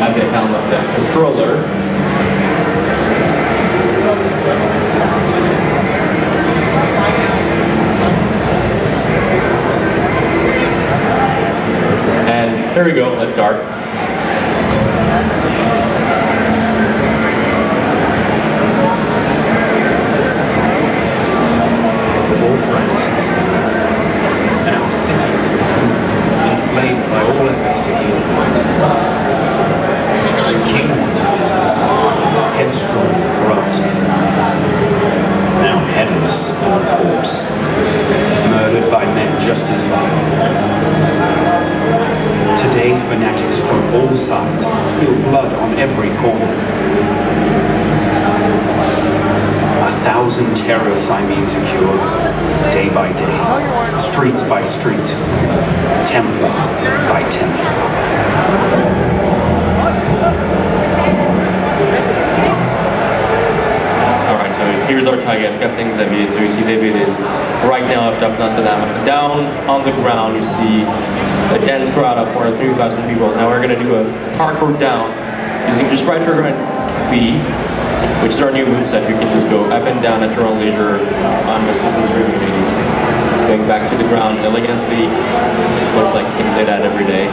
at the helm of the controller. And here we go, let's start. All France is here, and our city is inflamed by all efforts to heal. The king once ruled, headstrong and corrupt, now headless and a corpse, murdered by men just as vile. Today, fanatics from all sides spill blood on every corner. 1,000 terrors I mean to cure, day by day, street by street, Templar by Templar. Alright, so here's our target, Captain Xavier. So you see David is right now up top Notre Dame. Down on the ground you see a dense crowd of more than 3,000 people. Now we're going to do a parkour down using just right trigger and B, which is our new moveset. You can just go up and down at your own leisure on this distance streaming meeting. Going back to the ground elegantly. Looks like you can do that every day.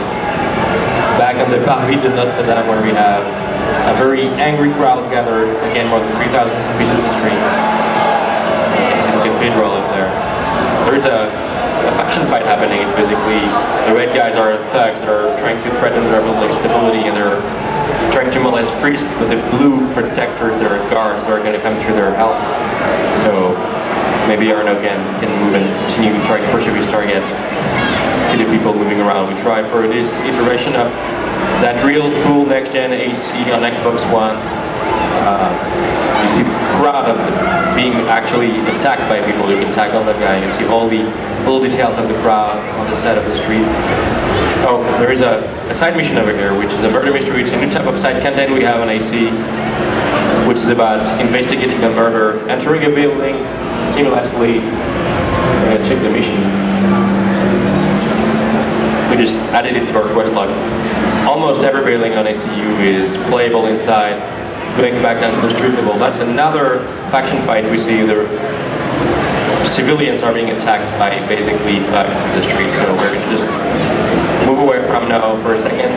Back on the Parvis de Notre Dame where we have a very angry crowd gathered. Again, more than 3,000 pieces of stream. It's in the cathedral up there. There is a faction fight happening. It's basically the red guys are thugs that are trying to threaten the Republic's stability, and they're trying to molest priests, but the blue protectors, there are guards that are going to come to their help. So maybe Arnaud can move and continue to try to pursue his target. See the people moving around. We try for this iteration of that real full next-gen AC on Xbox One. You see the crowd of being actually attacked by people. You can tackle that guy. You see all the little details of the crowd on the side of the street. Oh, there is a side mission over here, which is a murder mystery. It's a new type of side content we have on AC, which is about investigating a murder, entering a building, seamlessly. We're going to check the mission. We just added it to our quest log. Almost every building on ACU is playable inside. Going back down to the street level, that's another faction fight we see. The civilians are being attacked by basically thugs in the street, so we're going to just move away from now for a second.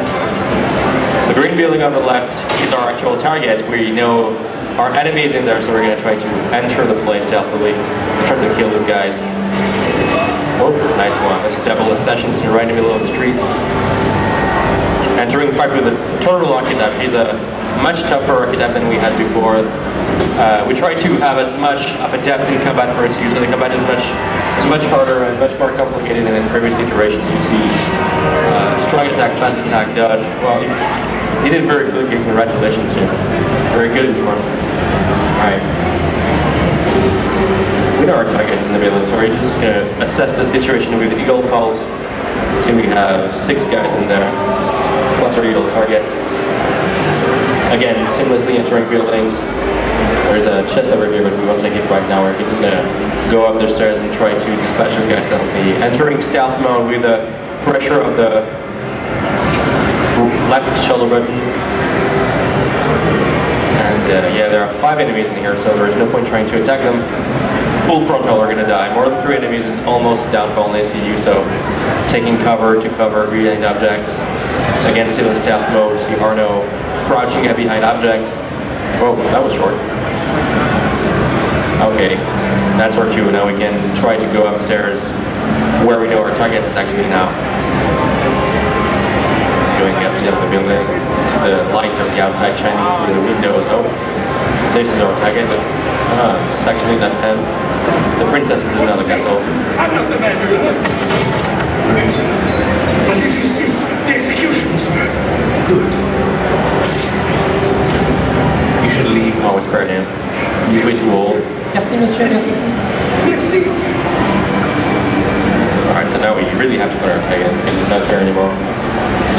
The green building on the left is our actual target. We know our enemy is in there, so we're going to try to enter the place stealthily and try to kill these guys. Oh, nice one. Let's double the sessions right in the middle of the street. Entering fight with a turtle archetype. He's a much tougher archetype than we had before. We try to have as much of a depth in combat for SU, so the combat is much harder and much more complicated than in previous iterations. You see strong attack, fast attack, dodge. Well, he did very quickly. Congratulations, Jim. Very good this morning. Alright. We know our targets in the middle, so we're just going to assess the situation with Eagle Pulse. See, we have 6 guys in there, plus our Eagle target. Again, seamlessly entering buildings. There's a chest over here, but we won't take it right now. We're just going to go up the stairs and try to dispatch those guys stealthily. Entering stealth mode with the pressure of the left shoulder button. And yeah, there are 5 enemies in here, so there is no point trying to attack them full frontal. We're going to die. More than 3 enemies is almost downfall in ACU, so taking cover to cover behind objects. Again, still in stealth mode. See Arnaud crouching behind objects. Whoa, that was short. Okay, that's our cue. Now we can try to go upstairs where we know our target is actually now. Going up to the other building. See the light of the outside shining through the windows. Oh, this is our target. It's actually not him. The princess is in another castle. I'm not the man you heard. But the justice, the executions. Good. You should leave. Oh, it's spare him. He's way too old. Merci, monsieur. Merci. Alright, so now we really have to find our target because he's not there anymore.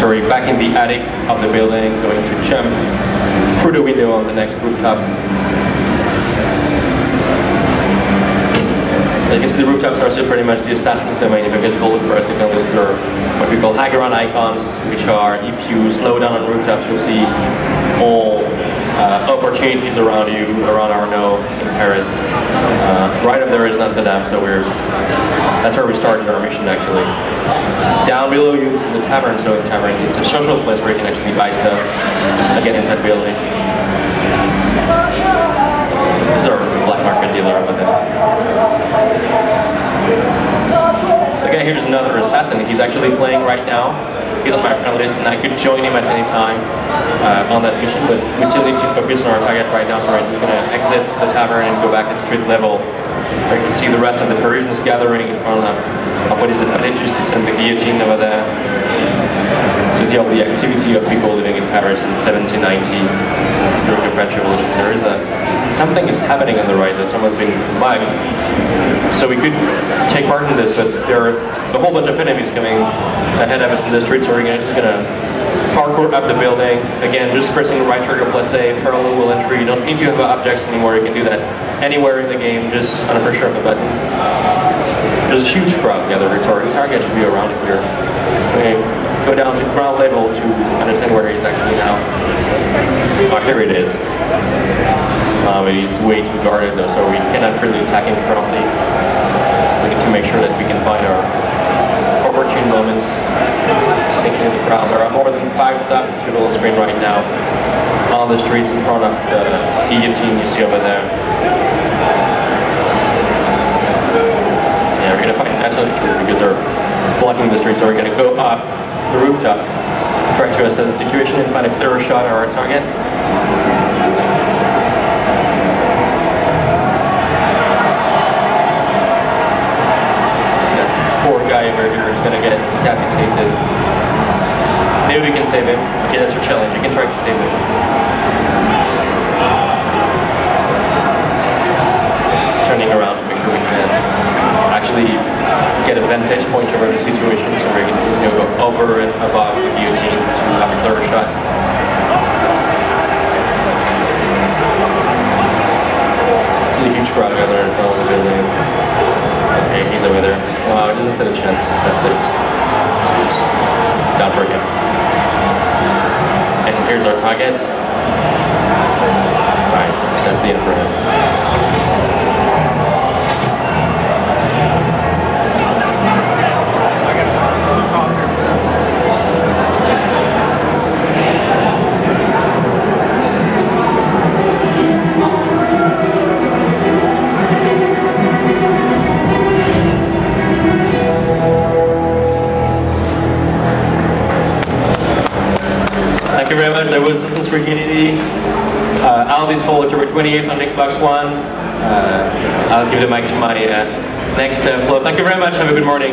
So we're back in the attic of the building, going to jump through the window on the next rooftop. You can see the rooftops are still pretty much the assassin's domain. If you guys go look for us, you can list are what we call high-ground icons, which are, if you slow down on rooftops, you'll see all opportunities around you, around Arnaud in Paris. Right up there is Notre Dame, so that's where we started our mission actually. Down below you is the tavern, so the tavern, it's a social place where you can actually buy stuff, again inside buildings. This is our black market dealer over there. The guy here is another assassin. He's actually playing right now. He's on my friend list, and I could join him at any time on that mission, but we still need to focus on our target right now, so we're just going to exit the tavern and go back at street level, where you can see the rest of the Parisians gathering in front of what is the Palais de Justice and the guillotine over there. So you have the activity of people living in Paris in 1790 during the French Revolution. There is something is happening on the right that someone's been mugged. So we could take part in this, but there are a whole bunch of enemies coming ahead of us in the street, so we're just going to parkour up the building. Again, just pressing the right trigger plus A, parallel will entry. You don't need to have objects anymore. You can do that anywhere in the game, just on a pressure of a button. There's a huge crowd gathered. Our target should be around here. Okay, go down to ground level to understand where he's actually now. Oh, here it is. He's way too guarded though, so we cannot really attack him frontally. We need to make sure that we can find our opportune moments. Sticking in the crowd. There are more than 5,000 people on the screen right now on the streets in front of the guillotine you see over there. Yeah, we're going to find that's not true because they're blocking the street, so we're going to go up the rooftop, try to assess the situation and find a clearer shot of our target. Poor guy over here is going to get decapitated. Maybe we can save him. Okay, that's your challenge. You can try to save him. Turning around to make sure we can actually get a vantage point over the situation, so we can go over and above the guillotine to have a clearer shot. See the huge crowd gathered in front of the building. Okay, he's over there. Wow, he doesn't stand a chance. That's it. Just down for him. And here's our target. Alright, that's the end for him. Thank you very much. That was Assassin's Creed Unity. I'll be followed October 28th on Xbox One. I'll give the mic to my next flow. Thank you very much. Have a good morning.